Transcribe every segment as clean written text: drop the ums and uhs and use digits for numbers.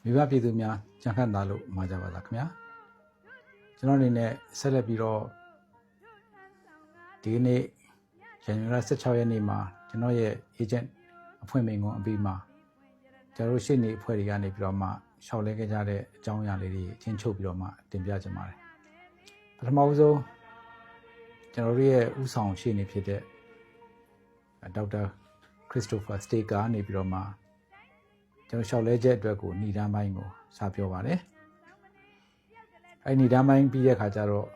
မိဘပြည်သူများကြံခတ်သားလို့မှာကြပါလားခင်ဗျာကျွန်တော်အနေနဲ့ဆက်လက်ပြီးတော့ဒီနေ့ဇန်နဝါရီ16ရက်နေ့မှာကျွန်တော်ရဲ့ agent အဖွဲ့မိန်ကွန်းအပြီးမှာကျွန်တော်ရှေ့နေအဖွဲ့တွေကနေပြီးတော့မှရှောက်လဲခဲ့ကြတဲ့အကြောင်းအရာလေးတွေအချင်းချုပ်ပြီးတော့မှတင်ပြချင်ပါတယ်ပထမဆုံးကျွန်တော်ရဲ့ဥဆောင်ရှေ့နေဖြစ်တဲ့ဒေါက်တာခရစ်စတိုဖာစတေကာနေပြီးတော့မှကျွန်တော်ရှောက်လဲချက်အတွက်ကိုညီတန်းပိုင်းကိုစပြောပါတယ်အဲ့ညီတန်းပိုင်းပြီးတဲ့အခါကျတော့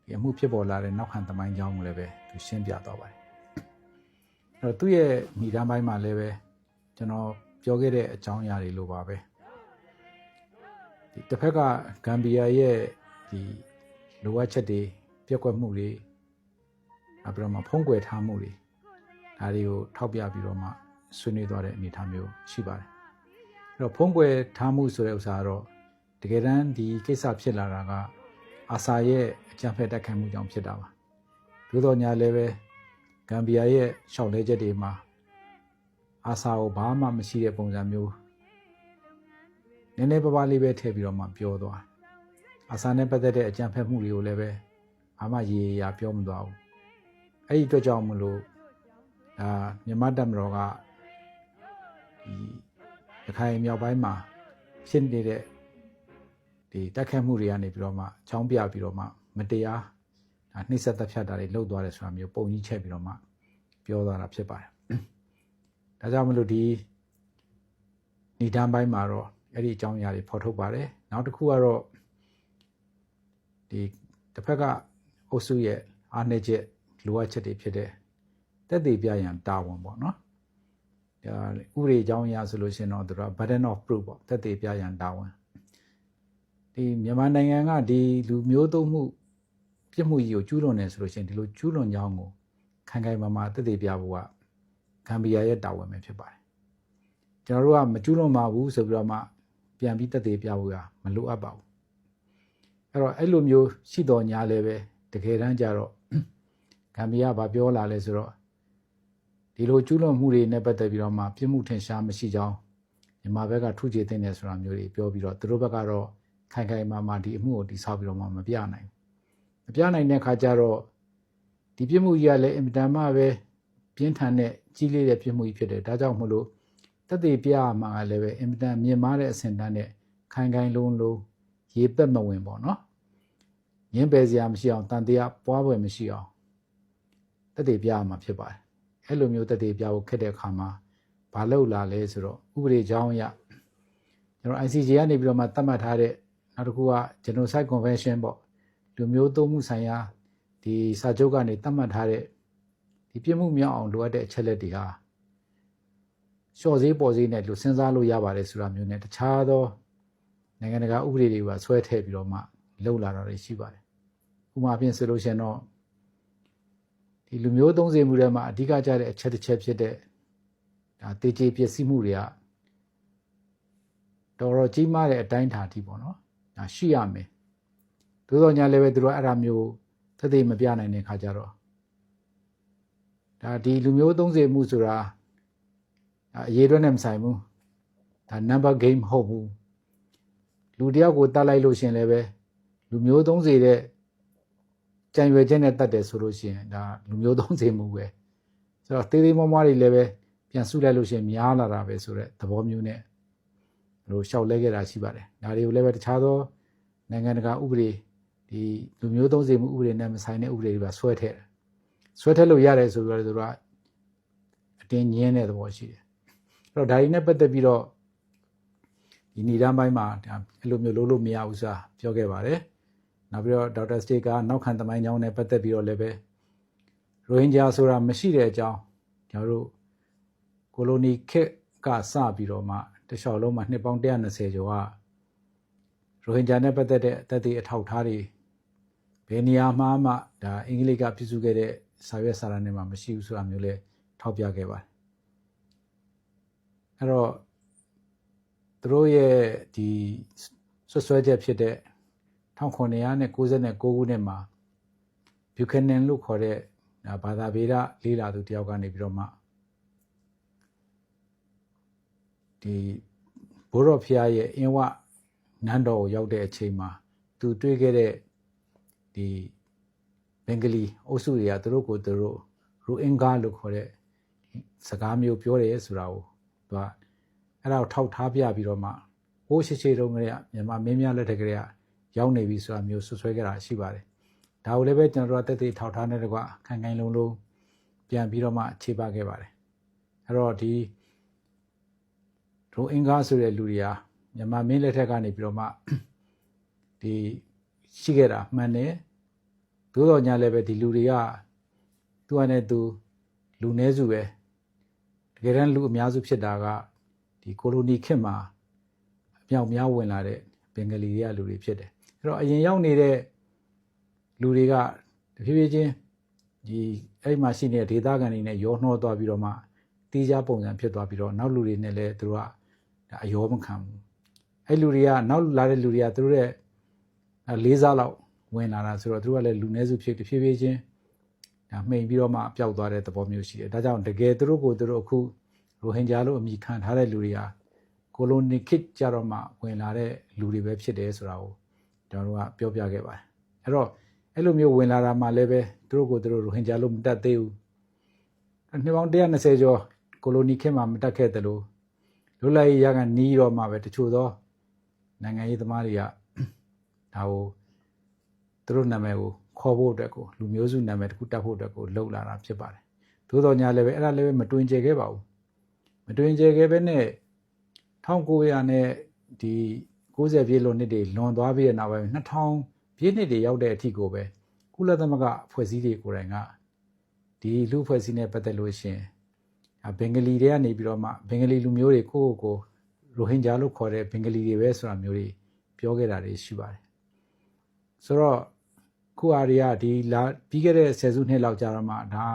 ဒီအမှုဖြစ်ပေါ်လာတဲ့နောက်ခံသမိုင်းကြောင်းကိုလည်းပဲသူရှင်းပြတော့ပါတယ်အဲ့တော့သူ့ရဲ့ညီတန်းပိုင်းမှာလည်းပဲကျွန်တော်ပြောခဲ့တဲ့အကြောင်းအရာတွေလိုပါပဲဒီတစ်ဖက်ကဂမ်ဘီယာရဲ့ဒီလိုအပ်ချက်တွေပြက်ကွက်မှုတွေနောက်ပြီးတော့မှဖုံးကွယ်ထားမှုတွေဒါတွေကိုထောက်ပြပြီးတော့မှဆွေးနွေးသွားတဲ့အနေအထားမျိုးရှိပါတယ်အဲ့တော့ဖုံးကွယ်ထားမှုဆိုတဲ့ဥစ္စာကတော့တကယ်တမ်းဒီကိစ္စဖြစ်လာတာကအာဆာရဲ့အကြမ်းဖက်တိုက်ခိုက်မှုကြောင့်ဖြစ်တာပါသို့တော်ညာလည်းပဲဂမ်ဘီယာရဲ့ရှောက်လဲချက်တွေမှာအာဆာကိုဘာမှမရှိတဲ့ပုံစံမျိုးနည်းနည်းပါးပါးလေးပဲထည့်ပြီးတော့မှပြောသွားအာဆာနဲ့ပတ်သက်တဲ့အကြမ်းဖက်မှုတွေကိုလည်းပဲဘာမှရေရာပြောမသွားဘူးအဲ့ဒီအတွက်ကြောင့်မလို့မြန်မာတပ်မတော်ကဒီရခိုင်မြောက်ပိုင်းမှာဖြစ်နေတဲ့ဒီတိုက်ခတ်မှုတွေကနေပြီးတော့မှချောင်းပြပြီးတော့မှမတရားနှိပ်စက်တပ်ဖြတ်တာတွေလုပ်သွားတယ်ဆိုတာမျိုးပုံကြီးချက်ပြီးတော့မှပြောသွားတာဖြစ်ပါတယ်ဒါကြောင့်မလို့ဒီဏ္ဍာန်ပိုင်းမှာတော့အဲ့ဒီအကြောင်းအရာတွေဖော်ထုတ်ပါတယ်နောက်တစ်ခုကတော့ဒီတစ်ဖက်ကအုပ်စုရဲ့အားနည်းချက်လိုအပ်ချက်တွေဖြစ်တဲ့တက်သေးပြရန်တာဝန်ပေါ့နော်ဥပဒေအကြောင်းအရာဆိုလို့ရှိရင်တော့သူက burden of proof ပေါ့တက်သေးပြရန်တာဝန်ဒီမြန်မာနိုင်ငံကဒီလူမျိုးတုံးမှုပြစ်မှုကြီးကိုကျူးလွန်နေဆိုလို့ရှိရင်ဒီလိုကျူးလွန်ကြောင်းကိုခိုင်ခိုင်မာမာတက်သေးပြဖို့ကဂမ်ဘီယာရဲ့တာဝန်ပဲဖြစ်ပါတယ်ကျွန်တော်တို့ကမကျူးလွန်ပါဘူးဆိုပြီးတော့မှပြန်ပြီးတက်သေးပြဖို့ကမလိုအပ်ပါဘူးအဲ့တော့အဲ့လိုမျိုးရှိတော်ညာလည်းပဲတကယ်တမ်းကျတော့ဂမ်ဘီယာဘာပြောလာလဲဆိုတော့ဒီလိုကျူးလွန်မှုတွေနဲ့ပတ်သက်ပြီးတော့မှပြစ်မှုထင်ရှားမရှိကြောင်းမြန်မာဘက်ကထုချေတဲ့နေဆိုတာမျိုးတွေပြောပြီးတော့သူတို့ဘက်ကတော့ခိုင်ခိုင်မာမာဒီအမှုကိုတိဆောက်ပြီးတော့မှမပြနိုင်ဘူးမပြနိုင်တဲ့ခါကျတော့ဒီပြစ်မှုကြီးကလည်းအင်မတန်မှပဲပြင်းထန်တဲ့ကြီးလေးတဲ့ပြစ်မှုကြီးဖြစ်တယ်ဒါကြောင့်မလို့တက်သေးပြမှာကလည်းပဲအင်မတန်မြင့်မားတဲ့အဆင့်တန်းနဲ့ခိုင်ခိုင်လုံးလုံးရေပက်မဝင်ပေါ့နော်ရင်းပယ်စရာမရှိအောင်တန်တရားပွားပွဲမရှိအောင်တက်သေးပြမှာဖြစ်ပါတယ်အဲ့လိုမျိုးတက်သေးပြဖို့ခက်တဲ့အခါမှာဘာလုပ်လာလဲဆိုတော့ဥပဒေကြောင်းအရကျွန်တော် ICJ ကနေပြီးတော့မှသတ်မှတ်ထားတဲ့နောက်တစ်ခုက Genocide Convention ပေါ့လူမျိုးတုံးမှုဆိုင်ရာဒီစာချုပ်ကနေသတ်မှတ်ထားတဲ့ဒီပြစ်မှုမြောက်အောင်လိုအပ်တဲ့အချက်လက်တွေဟာလျှော့ဈေးပေါ်ဈေးနဲ့လို့စဉ်းစားလို့ရပါတယ်ဆိုတာမျိုးနဲ့တခြားသောနိုင်ငံတကာဥပဒေတွေကဆွဲထည့်ပြီးတော့မှလုပ်လာတာတွေရှိပါတယ်ဥပမာဖြင့်ဆိုလို့ရှိရင်တော့ဒီလူမျိုးသုံးစေမှုတွေမှာအဓိကကျတဲ့အချက်တစ်ချက်ဖြစ်တဲ့ဒါတေကျေပစ္စည်းမှုတွေကတော်ကြီးမားတဲ့အတိုင်းအတာထိပေါ့နော်ဒါရှိရမယ်သို့တော်ညာလည်းပဲသူတို့အဲ့ဒါမျိုးသက်သေမပြနိုင်တဲ့ခါကျတော့ဒါဒီလူမျိုးသုံးစေမှုဆိုတာအရေးအတွက်နဲ့မဆိုင်ဘူးဒါ number game မဟုတ်ဘူးလူတယောက်ကိုတတ်လိုက်လို့ရှင်လည်းပဲလူမျိုးသုံးစေတဲ့ကြံရွယ်ချက်နဲ့တတ်တယ်ဆိုလို့ရှိရင်ဒါလူမျိုးသုံးစေမှုပဲဆိုတော့သေးသေးမွားမွားတွေလည်းပဲပြန်စုလိုက်လို့ရှိရင်များလာတာပဲဆိုတဲ့သဘောမျိုးနဲ့လို့ရှောက်လဲခဲ့တာရှိပါတယ်ဒါတွေကိုလည်းပဲတခြားသောနိုင်ငံတကာဥပဒေဒီလူမျိုးသုံးစေမှုဥပဒေနဲ့မဆိုင်တဲ့ဥပဒေတွေပါဆွဲထည့်လို့ရတယ်ဆိုပြီးတော့သူကအတင်းညင်းတဲ့သဘောရှိတယ်အဲ့တော့ဒါတွေနဲ့ပတ်သက်ပြီးတော့ဒီဏ္ဍာန်ပိုင်းမှာအဲ့လိုမျိုးလို့မရဘူးဆိုတာပြောခဲ့ပါတယ်နောက်ပြီးတော့ဒေါက်တာစတေကာနောက်ခံသမိုင်းကြောင်းနဲ့ပတ်သက်ပြီးတော့လည်းပဲရိုဟင်ဂျာဆိုတာမရှိတဲ့အကြောင်းကျွန်တော်တို့ကိုလိုနီခေတ်ကစပြီးတော့မှတခြားလုံးမှာနှစ်ပေါင်း120ကျော်ကရိုဟင်ဂျာနဲ့ပတ်သက်တဲ့အသက်တွေအထောက်ထားတွေဘယ်နေရာမှာမှဒါအင်္ဂလိပ်ကပြုစုခဲ့တဲ့စာရွက်စာတမ်းတွေမှာမရှိဘူးဆိုတာမျိုးလဲထောက်ပြခဲ့ပါတယ်အဲ့တော့သူတို့ရဲ့ဒီဆွဆွဲချက်ဖြစ်တဲ့1999ခုနှစ်မှာဘျူခနန်လို့ခေါ်တဲ့ဘာသာဗေဒလေးလာသူတယောက်ကနေပြီးတော့မှဒီ ဘိုးတော်ဖျားရဲ့အင်းဝနန်းတော်ကိုရောက်တဲ့အချိန်မှာသူတွေ့ခဲ့တဲ့ဒီဘင်္ဂလီအုပ်စုတွေကသူတို့ကိုသူတို့ရူအင်္ဂါလို့ခေါ်တဲ့စကားမျိုးပြောတယ်ဆိုတာကိုသူကအဲ့ဒါကိုထောက်ထားပြပြီးတော့မှဟိုးရှိတုန်းကမြန်မာမင်းများလက်ထက်ကလေးကရောက်နေပြီဆိုတာမျိုးဆွဆွဲခဲ့တာရှိပါတယ်ဒါကိုလည်းပဲကျွန်တော်တို့တက်ထောက်ထားတဲ့ကွာခိုင်ခိုင်လုံလုံပြန်ပြီးတော့မှခြေပခဲ့ပါတယ်အဲ့တော့ဒီရိုအင်္ဂါဆိုတဲ့လူတွေကမြန်မာမင်းလက်ထက်ကနေပြီးတော့မှဒီရှိခဲ့တာမှန်တယ်သို့တော်ညာလည်းပဲဒီလူတွေကသူကနဲ့သူလူနည်းစုပဲတကယ်တမ်းလူအများစုဖြစ်တာကဒီကိုလိုနီခေတ်မှာအမြောက်များဝင်လာတဲ့ဘင်္ဂလီတွေကလူတွေဖြစ်တယ်အဲ့တော့အရင်ရောက်နေတဲ့လူတွေကတဖြည်းဖြည်းချင်းဒီအဲ့မှာရှိနေတဲ့ဒေသခံတွေနဲ့ရောနှောသွားပြီးတော့မှတီးခြားပုံစံဖြစ်သွားပြီးတော့နောက်လူတွေနဲ့လည်းသူတို့ကအယောမခံဘူးအဲ့လူတွေကနောက်လာတဲ့လူတွေကသူတို့ရဲ့လေးစားလောက်ဝင်လာတာဆိုတော့သူတို့ကလည်းလူနည်းစုဖြစ်တဖြည်းဖြည်းချင်းဒါမှိန်ပြီးတော့မှပျောက်သွားတဲ့သဘောမျိုးရှိတယ်ဒါကြောင့်တကယ်သူတို့ကိုသူတို့အခုရိုဟင်ဂျာလို့အမည်ခံထားတဲ့လူတွေကကိုလိုနီခေတ်ကြတော့မှဝင်လာတဲ့လူတွေပဲဖြစ်တယ်ဆိုတာကိုကျွန်တော်တို့ကပြောပြခဲ့ပါတယ်အဲ့တော့အဲ့လိုမျိုးဝင်လာတာမှလည်းပဲသူတို့ကိုသူတို့ရိုဟင်ဂျာလို့မတတ်သေးဘူးနှစ်ပေါင်း120ကျော်ကိုလိုနီခေတ်မှာမတတ်ခဲ့တယ်လို့လွတ်လပ်ရေးရကနီးတော့မှပဲတချို့သောနိုင်ငံရေးသမားတွေကဒါကိုသူတို့နာမည်ကိုခေါ်ဖို့အတွက်ကိုလူမျိုးစုနာမည်တစ်ခုတက်ဖို့အတွက်ကိုလှုပ်လာတာဖြစ်ပါတယ်သို့တော်ညာလည်းပဲအဲ့ဒါလည်းပဲမတွင်ကျယ်ခဲ့ပါဘူးမတွင်ကျယ်ခဲ့ပဲနဲ့1900နဲ့ဒီ90ပြည့်လွန်နှစ်တွေလွန်သွားပြီးတဲ့နောက်ပိုင်း2000ပြည့်နှစ်တွေရောက်တဲ့အထိကိုပဲကုလသမဂ္ဂအဖွဲ့အစည်းတွေကိုယ်တိုင်ကဒီလူအဖွဲ့အစည်းနဲ့ပတ်သက်လို့ရှင်ဘင်္ဂလီတွေကနေပြီးတော့မှဘင်္ဂလီလူမျိုးတွေကိုရိုဟင်ဂျာလို့ခေါ်တဲ့ဘင်္ဂလီတွေပဲဆိုတာမျိုးတွေပြောခဲ့တာတွေရှိပါတယ်ဆိုတော့ခုအားတွေကဒီလာပြီးခဲ့တဲ့ဆယ်စုနှစ်လောက်ကြာတော့မှဒါ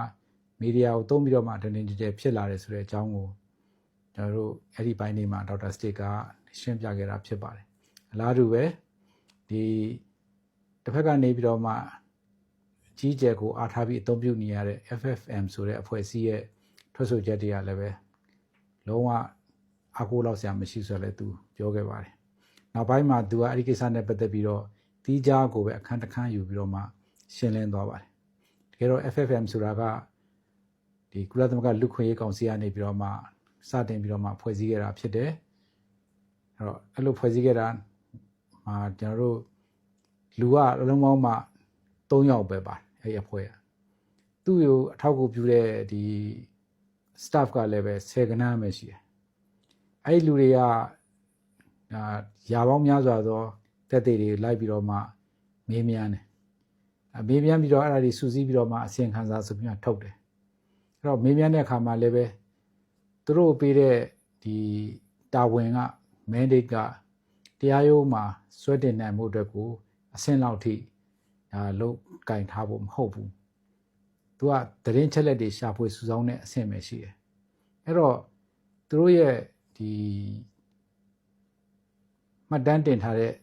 မီဒီယာကိုသုံးပြီးတော့မှတင်းတင်းကြပ်ကြပ်ဖြစ်လာတယ်ဆိုတဲ့အကြောင်းကိုကျွန်တော်တို့အဲ့ဒီပိုင်းလေးမှာဒေါက်တာစတစ်ကရှင်းပြခဲ့တာဖြစ်ပါတယ်အလားတူပဲဒီတစ်ဖက်ကနေပြီးတော့မှကြီးကျယ်ကိုအားထားပြီးအသုံးပြုနေရတဲ့ FFM ဆိုတဲ့အဖွဲ့အစည်းရဲ့ထွက်ဆိုချက်တွေကလည်းပဲလုံးဝအားကိုးလောက်စရာမရှိဆိုလည်းသူပြောခဲ့ပါတယ်နောက်ပိုင်းမှာသူကအဲ့ဒီကိစ္စနဲ့ပတ်သက်ပြီးတော့တီးခြားကိုပဲအခန်းတစ်ခန်းယူပြီးတော့မှရှင်းလင်းသွားပါတယ်တကယ်တော့ FFM ဆိုတာကဒီကုလသမဂ္ဂလူခွင့်ရေးကောင်စီကနေပြီးတော့မှစတင်ပြီးတော့မှဖွဲ့စည်းခဲ့တာဖြစ်တယ်အဲ့လိုဖွဲ့စည်းခဲ့တာမှာကျွန်တော်တို့လူကအလုံးပေါင်းမှ3ယောက်ပဲပါတယ်အဲ့ဒီအဖွဲ့ကသူ့ကိုအထောက်အကူပြုတဲ့ဒီ staff ကလည်းပဲ10ခန်းပဲရှိတယ်အဲ့ဒီလူတွေကရာပေါင်းများစွာသောတက်သေးတွေလိုက်ပြီးတော့မှမေးမြန်းတယ်မေးမြန်းပြီးတော့အဲ့ဒါတွေစူးစီးပြီးတော့မှအစီရင်ခံစာဆိုပြီးမှထုတ်တယ်အဲ့တော့မေးမြန်းတဲ့အခါမှာလည်းပဲသူတို့ပေးတဲ့ဒီတာဝန်က mandate ကတရားရုံးမှာဆွဲတင်နိုင်မှုအတွက်ကိုအဆင့်လောက်ထိလုတ်ကင်ထားဖို့မဟုတ်ဘူးသူကသတင်းချက်လက်တွေရှာဖွေစုဆောင်းတဲ့အဆင့်ပဲရှိတယ်အဲ့တော့သူတို့ရဲ့ဒီမှတ်တမ်းတင်ထားတဲ့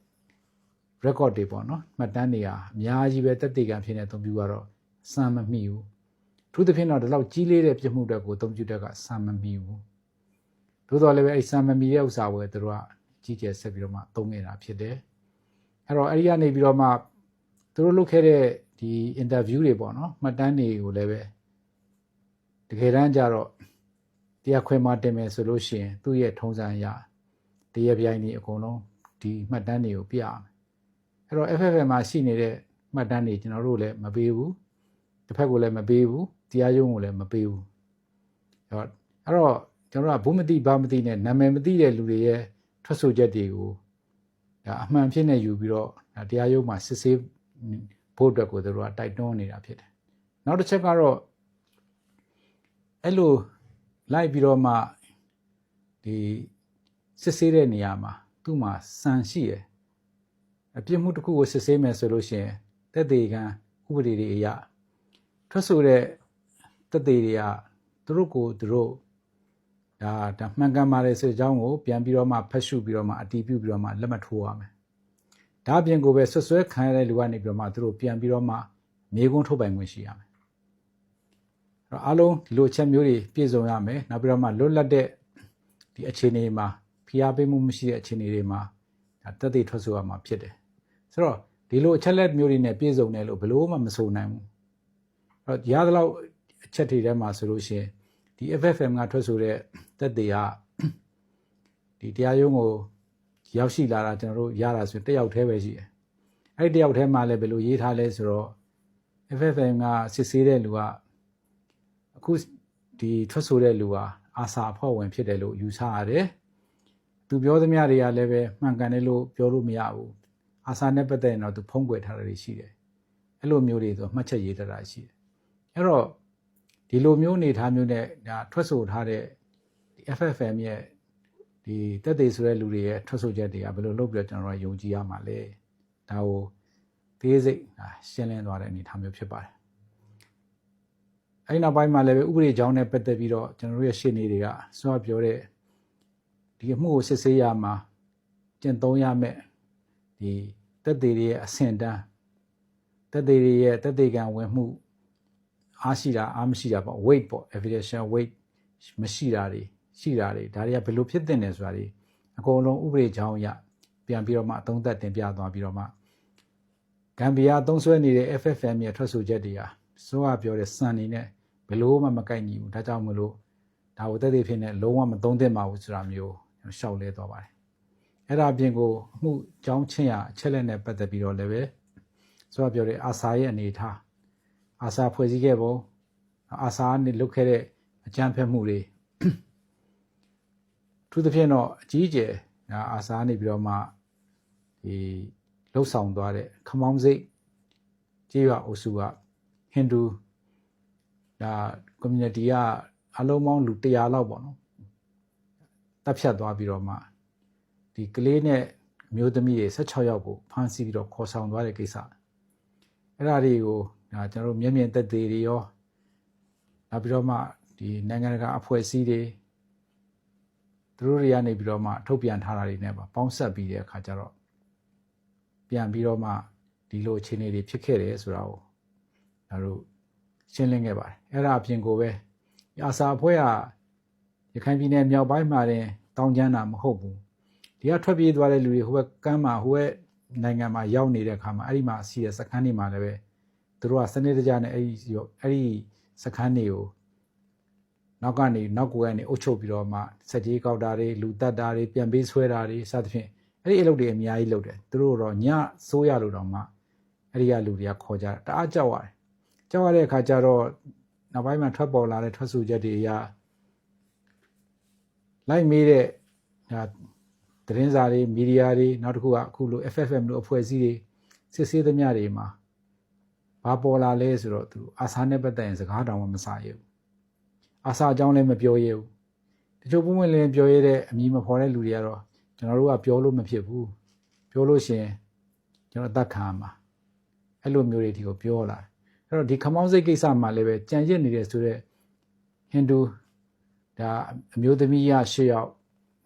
record တွေပေါ့နော်မှတ်တမ်းတွေဟာအများကြီးပဲတက်တေကံဖြစ်နေသုံးပြကတော့စမ်းမမိဘူးသူသဖြင့်တော့ဒီလောက်ကြီးလေးတဲ့ပြမှုတွေကိုသုံးပြတဲ့ကစမ်းမမိဘူးသို့တော်လည်းပဲအဲ့စမ်းမမိတဲ့ဥစ္စာကိုသူတို့ကကြီးကျယ်ဆက်ပြီးတော့မှသုံးနေတာဖြစ်တယ်အဲ့တော့အဲ့ဒီကနေပြီးတော့မှသူတို့လုပ်ခဲ့တဲ့ဒီ interview တွေပေါ့နော်မှတ်တမ်းတွေကိုလည်းပဲတကယ်တမ်းကျတော့တရားခွဲမှာတင်မယ်ဆိုလို့ရှိရင်သူ့ရဲ့ထုံးစံအရတရားပြိုင်တွေအကုန်လုံးဒီမှတ်တမ်းတွေကိုပြရမယ်အဲ့တော့ FFM မှာရှိနေတဲ့မှတ်တမ်းတွေကျွန်တော်တို့လည်းမပေးဘူးတစ်ဖက်ကလည်းမပေးဘူးတရားရုံးကိုလည်းမပေးဘူးအဲ့တော့ကျွန်တော်ကဘုမတိဘာမတိနဲ့နာမည်မသိတဲ့လူတွေရဲ့ထွက်ဆိုချက်တွေကိုဒါအမှန်ဖြစ်နေယူပြီးတော့တရားရုံးမှာစစ်ဆေးဖို့အတွက်ကိုတို့ကတိုက်တွန်းနေတာဖြစ်တယ်နောက်တစ်ချက်ကတော့အဲ့လိုလိုက်ပြီးတော့မှဒီစစ်ဆေးတဲ့နေရာမှာသူ့မှာစံရှိတယ်အပြစ်မှုတစ်ခုကိုစစ်ဆေးမယ်ဆိုလို့ရှိရင်သက်သေခံဥပဒေတွေအရထွက်ဆိုတဲ့သက်သေတွေကသူတို့ကိုသူတို့ဒါမှန်ကန်ပါတယ်ဆိုတဲ့အကြောင်းကိုပြန်ပြီးတော့မှဖတ်ရှုပြီးတော့မှအတည်ပြုပြီးတော့မှလက်မှတ်ထိုးရမယ်ဒါအပြင်ကိုပဲဆွဆွဲခံရတဲ့လူကနေပြီးတော့မှသူတို့ပြန်ပြီးတော့မှမြေကွန်းထုတ်ပိုင်ခွင့်ရှိရမယ်အဲ့တော့အားလုံးဒီလိုအချက်မျိုးတွေပြည့်စုံရမယ်နောက်ပြီးတော့မှလွတ်လပ်တဲ့ဒီအခြေအနေမှာဖိ ဖိအားပေးမှုမရှိတဲ့အခြေအနေတွေမှာတက်သေးထွက်ဆိုရမှာဖြစ်တယ်ဆိုတော့ဒီလိုအချက်လက်မျိုးတွေနဲ့ပြည့်စုံတယ်လို့ဘယ်လို့မှမဆိုနိုင်ဘူးအဲ့တော့ရသလောက်အချက်တွေထဲမှာဆိုလို့ရှိရင်ဒီ FFM ကထွက်ဆိုတဲ့တက်သေးကဒီတရားရုံးကိုရောက်ရှိလာတာကျွန်တော်တို့ရတာဆိုတစ်ယောက်တည်းပဲရှိတယ်အဲ့ဒီတစ်ယောက်တည်းမှာလည်းဘယ်လိုရေးထားလဲဆိုတော့ FFM ကစစ်ဆေးတဲ့လူကအခုဒီထွက်ဆိုတဲ့လူကအာစာအဖွဲ့ဝင်ဖြစ်တယ်လို့ယူဆရတယ်သူပြောသမျှတွေကလည်းပဲမှန်ကန်တယ်လို့ပြောလို့မရဘူးအာစာနဲ့ပတ်သက်ရင်တော့သူဖုံးကွယ်ထားတာတွေရှိတယ်အဲ့လိုမျိုးတွေဆိုမှတ်ချက်ရေးထားတာရှိတယ်အဲ့တော့ဒီလိုမျိုးအနေထားမျိုးနဲ့ဒါထွက်ဆိုထားတဲ့ဒီ FFM ရဲ့ဒီတက်သေးဆိုတဲ့လူတွေရဲ့ထွက်ဆိုချက်တွေကဘယ်လိုလုပ်ပြီးတော့ကျွန်တော်တို့ယုံကြည်ရမှာလဲဒါကိုသေးစိတ်ရှင်းလင်းသွားတဲ့အနေအထားမျိုးဖြစ်ပါတယ်အဲ့နောက်ပိုင်းမှာလည်းဥပဒေကြောင်းနဲ့ပတ်သက်ပြီးတော့ကျွန်တော်တို့ရဲ့ရှင်းနေတွေကဆွာပြောတဲ့ဒီအမှုကိုစစ်ဆေးရမှာကျင့်သုံးရမယ်ဒီတက်သေးတွေရဲ့အဆင့်တန်းတက်သေးတွေရဲ့တက်သေးကံဝင်မှုအားရှိတာအားမရှိတာပေါ့ weight ပေါ့ evidential weight မရှိတာတွေရှိတာတွေဒါတွေကဘယ်လိုဖြစ်တဲ့တယ်ဆိုတာတွေအကုန်လုံးဥပဒေကြောင်းအရပြန်ပြီးတော့မှအသုံးသက်တင်ပြသွားပြီးတော့မှဂမ်ဘီယာသုံးစွဲနေတဲ့ FFM ရဲ့ထွက်ဆိုချက်တွေဟာစိုးရပြောတဲ့စံနေနဲ့ဘယ်လို့မှမကိုက်ညီဘူးဒါကြောင့်မလို့ဒါကိုတက်သေးဖြစ်နေလုံးဝမသုံးသင့်ပါဘူးဆိုတာမျိုးရှောက်လဲသွားပါတယ်အဲ့ဒါအပြင်ကိုအမှုကြောင်းချင်းရအချက်လက်နဲ့ပတ်သက်ပြီးတော့လည်းပဲစိုးရပြောတဲ့အာစာရဲ့အနေထားအာစာဖွဲ့စည်းခဲ့ပုံအာစာကနေလုပ်ခဲ့တဲ့အကြမ်းဖက်မှုတွေသူသဖြင့်တော့အကြီးအကျယ်အာစာနေပြီးတော့မှဒီလှုပ်ဆောင်သွားတဲ့ခမောင်းစိတ်ကြေးရွာအုပ်စုကဟိန္ဒူဒါ community ကအလုံးပေါင်းလူ100လောက်ပေါ့နော်တပ်ဖြတ်သွားပြီးတော့မှဒီကလေးနဲ့အမျိုးသမီးတွေ16ယောက်ကိုဖမ်းဆီးပြီးတော့ခေါ်ဆောင်သွားတဲ့ကိစ္စအဲ့ဒါတွေကိုဒါကျွန်တော်တို့မျက်မြင်သက်သေတွေရောနောက်ပြီးတော့မှဒီနိုင်ငံတကာအဖွဲ့အစည်းတွေသူတို့တွေကနေပြီးတော့မှထုတ်ပြန်ထားတာတွေနဲ့ပေါင်းဆက်ပြီးတဲ့အခါကျတော့ပြန်ပြီးတော့မှဒီလိုအခြေအနေတွေဖြစ်ခဲ့တယ်ဆိုတာကိုဒါတို့ရှင်းလင်းခဲ့ပါတယ်အဲ့ဒါအပြင်ကိုပဲအာစာအဖွဲ့ကရခိုင်ပြည်နယ်မြောက်ပိုင်းမှာတင်တောင်းကျမ်းတာမဟုတ်ဘူးဒီကထွက်ပြေးသွားတဲ့လူတွေဟိုဘက်ကမ်းမှာဟိုဘက်နိုင်ငံမှာရောက်နေတဲ့အခါမှာအဲ့ဒီမှာရှိတဲ့စခန်းတွေမှာလည်းပဲသူတို့ကစနစ်တကျနဲ့အဲ့ဒီစခန်းတွေကိုနောက်ကိုယ်ကနေအုပ်ချုပ်ပြီးတော့မှစက်ကြီးကောက်တာတွေလူတက်တာတွေပြန်ပေးဆွဲတာတွေစသဖြင့်အဲ့ဒီအလုပ်တွေအများကြီးလုပ်တယ်သူတို့တော့ညစိုးရလို့တော့မှအဲ့ဒီကလူတွေကခေါ်ကြတာတအားကြောက်ရတယ်ကြောက်ရတဲ့အခါကျတော့နောက်ပိုင်းမှာထွက်ပေါ်လာတဲ့ထွက်ဆိုချက်တွေအရလိုက်မေးတဲ့သတင်းစာတွေမီဒီယာတွေနောက်တစ်ခုကအခုလို FFM လို့အဖွဲ့အစည်းတွေစစ်ဆေးသမျှတွေမှာဘာပေါ်လာလဲဆိုတော့သူအာစာနဲ့ပတ်သက်ရင်စကားတောင်မှမစားရဘူးအာစာအကြောင်းလည်းမပြောရဘူးတချို့ပုံမှန်လည်းပြောရတဲ့အမည်မဖော်တဲ့လူတွေကတော့ကျွန်တော်တို့ကပြောလို့မဖြစ်ဘူးပြောလို့ရှိရင်ကျွန်တော်အသက်ခံမှာအဲ့လိုမျိုးတွေဒီကိုပြောလာအဲ့တော့ဒီခမောင်းစိတ်ကိစ္စမှာလည်းပဲကြံရစ်နေတဲ့ဆိုတဲ့ဟိန္ဒူဒါအမျိုးသမီးရ8ယောက်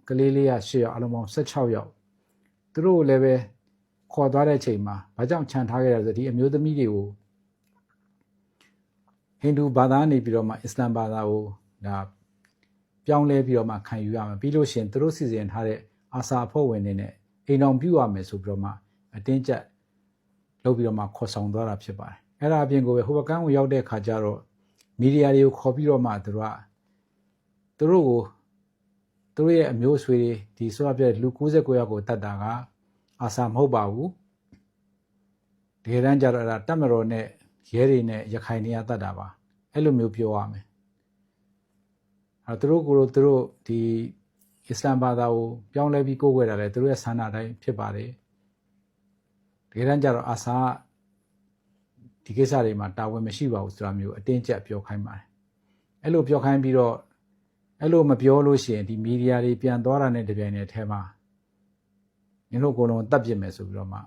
ကလေးလေးရ8ယောက်အလုံးပေါင်း16ယောက်သူတို့လည်းပဲခေါ်သွားတဲ့အချိန်မှာဘာကြောင့်ခြံထားခဲ့ရလဲဆိုဒီအမျိုးသမီးတွေကိုဟိန္ဒူဘာသာနေပြီးတော့မှအစ္စလမ်ဘာသာကိုဒါပြောင်းလဲပြီးတော့မှခံယူရမယ်ပြီးလို့ရှိရင်သူတို့စီစဉ်ထားတဲ့အာစာအဖွဲ့ဝင်တွေနဲ့အိမ်တော်ပြုရမယ်ဆိုပြီးတော့မှအတင်းကျပ်လုပ်ပြီးတော့မှခေါ်ဆောင်သွားတာဖြစ်ပါတယ်အဲ့ဒါအပြင်ကိုပဲဟိုဘကန်းကိုရောက်တဲ့ခါကျတော့မီဒီယာတွေကိုခေါ်ပြီးတော့မှသူတို့ကိုသူတို့ရဲ့အမျိုးအဆွေတွေဒီဆိုရပြလူ69ယောက်ကိုတတ်တာကအာစာမဟုတ်ပါဘူးတကယ်တမ်းကျတော့အဲ့ဒါတပ်မတော်နဲ့ရဲတွေနဲ့ရခိုင်တွေကတတ်တာပါအဲ့လိုမျိုးပြောရမယ်အဲ့သူတို့ဒီအစ္စလမ်ဘာသာကိုပြောင်းလဲပြီးကိုးကွယ်တာလေသူတို့ရဲ့ဆန္ဒတိုင်းဖြစ်ပါတယ်တကယ်တမ်းကျတော့အာစာဒီကိစ္စတွေမှာတာဝန်မရှိပါဘူးဆိုတာမျိုးအတင်းကျပ်ပြောခိုင်းပါတယ်အဲ့လိုပြောခိုင်းပြီးတော့အဲ့လိုမပြောလို့ရှိရင်ဒီမီဒီယာတွေပြန်သွားတာနဲ့တပြိုင်တည်းအထဲမှာညတို့ကိုယ်လုံးတပ်ပြစ်မယ်ဆိုပြီးတော့မှ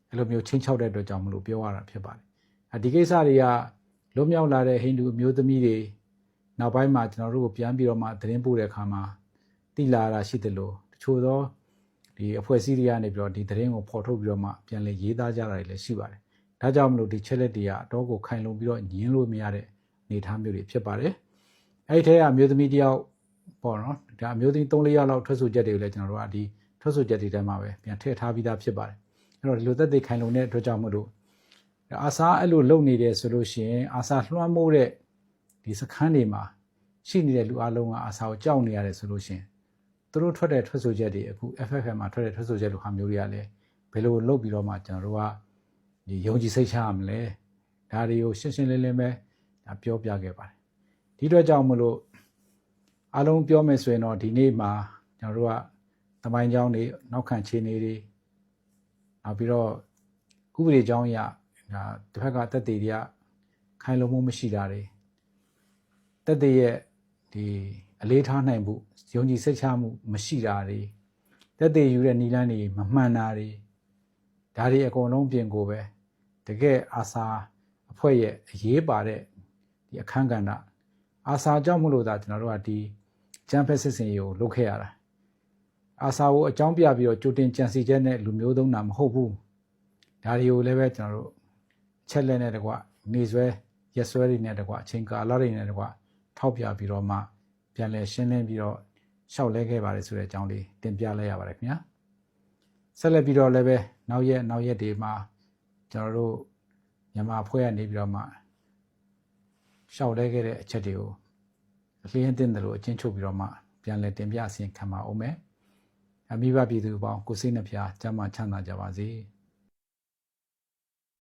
အဲ့လိုမျိုးချင်းချောက်တဲ့အတွက်ကြောင့်မလို့ပြောရတာဖြစ်ပါတယ်ဒီကိစ္စတွေကလွတ်မြောက်လာတဲ့ဟိန္ဒူမျိုးသမီးတွေနောက်ပိုင်းမှာကျွန်တော်တို့ကိုပြန်ပြီးတော့မှသတင်းပို့တဲ့အခါမှာတိလာတာရှိတယ်လို့တချို့သောဒီအဖွဲ့အစည်းတွေကနေပြီးတော့ဒီသတင်းကိုဖော်ထုတ်ပြီးတော့မှပြန်လည်ရေးသားကြတာတွေလည်းရှိပါတယ်ဒါကြောင့်မလို့ဒီချက်လက်တွေကအတော့ကိုခိုင်လုံပြီးတော့ညင်းလို့မရတဲ့အနေအထားမျိုးတွေဖြစ်ပါတယ်အဲ့ဒီထဲကအမျိုးသမီးတယောက် ပေါ့နော်ဒါအမျိုးသမီး3-4ယောက်လောက်ထွက်ဆိုချက်တွေကိုလည်းကျွန်တော်တို့ကဒီထွက်ဆိုချက်တွေထဲမှာပဲပြန်ထည့်ထားပြီးသားဖြစ်ပါတယ်အဲ့တော့ဒီလိုသက်သေခိုင်လုံတဲ့အတွက်ကြောင့်မို့လို့အာဆာအဲ့လိုလုပ်နေတယ်ဆိုလို့ရှိရင်အာဆာလွှမ်းမိုးတဲ့ဒီစခန်းတွေမှာရှိနေတဲ့လူအလုံးကအာဆာကိုကြောက်နေရတယ်ဆိုလို့ရှိရင်သူတို့ထွက်တဲ့ထွက်ဆိုချက်တွေအခု FFM မှာထွက်တဲ့ထွက်ဆိုချက်လိုဟာမျိုးတွေကလည်းဘယ်လိုလုပ်ပြီးတော့မှကျွန်တော်တို့ကဒီယုံကြည်စိတ်ချရမလဲဒါတွေကိုရှင်းရှင်းလင်းလင်းပဲပြောပြခဲ့ပါတယ်ဒီအတွက်ကြောင့်မလို့အားလုံးပြောမယ်ဆိုရင်တော့ဒီနေ့မှာကျွန်တော်တို့ကသမိုင်းကြောင်းတွေနောက်ခံခြေနေတွေနောက်ပြီးတော့ဥပဒေကြောင်းအရဒါတစ်ဖက်ကတက်သေးတွေကခိုင်လုံမှုမရှိတာတွေတက်သေးရဲ့ဒီအလေးထားနိုင်မှုယုံကြည်စိတ်ချမှုမရှိတာတွေတက်သေးယူတဲ့နီလန်းတွေမမှန်တာတွေဒါတွေအကုန်လုံးပြင်ကိုပဲတကယ်အာဆာအဖွဲ့ရဲ့အရေးပါတဲ့ဒီအခန်းကဏ္ဍအာဆာကြောင့်မလို့ဒါကျွန်တော်တို့ကဒီဂျမ်ဖက်စစ်စင်ကိုလုပ်ခဲ့ရတာအာဆာကိုအကြောင်းပြပြီးတော့ကြိုတင်ကြံစီချက်နဲ့လူမျိုးသုံးတာမဟုတ်ဘူးဒါတွေကိုလည်းပဲကျွန်တော်တို့ချက်လက်နဲ့တကွနေဆွဲရက်ဆွဲတွေနဲ့တကွအချိန်ကာလတွေနဲ့တကွထောက်ပြပြီးတော့မှပြန်လည်ရှင်းလင်းပြီးတော့ရှောက်လဲခဲ့ပါတယ်ဆိုတဲ့အကြောင်းလေးတင်ပြလိုက်ရပါတယ်ခင်ဗျာဆက်လက်ပြီးတော့လည်းပဲနောက်ရက်တွေမှာကျွန်တော်တို့မြန်မာအဖွဲ့ကနေပြီးတော့မှရှောက်လဲခဲ့တဲ့အချက်တွေကိုအလျင်းတင်တယ်လို့အချင်းချုပ်ပြီးတော့မှပြန်လည်တင်ပြအစီရင်ခံပါအောင်မယ်အမိဘပြည်သူပေါင်းကိုစိတ်နှဖျားကျမ်းမာချမ်းသာကြပါစေ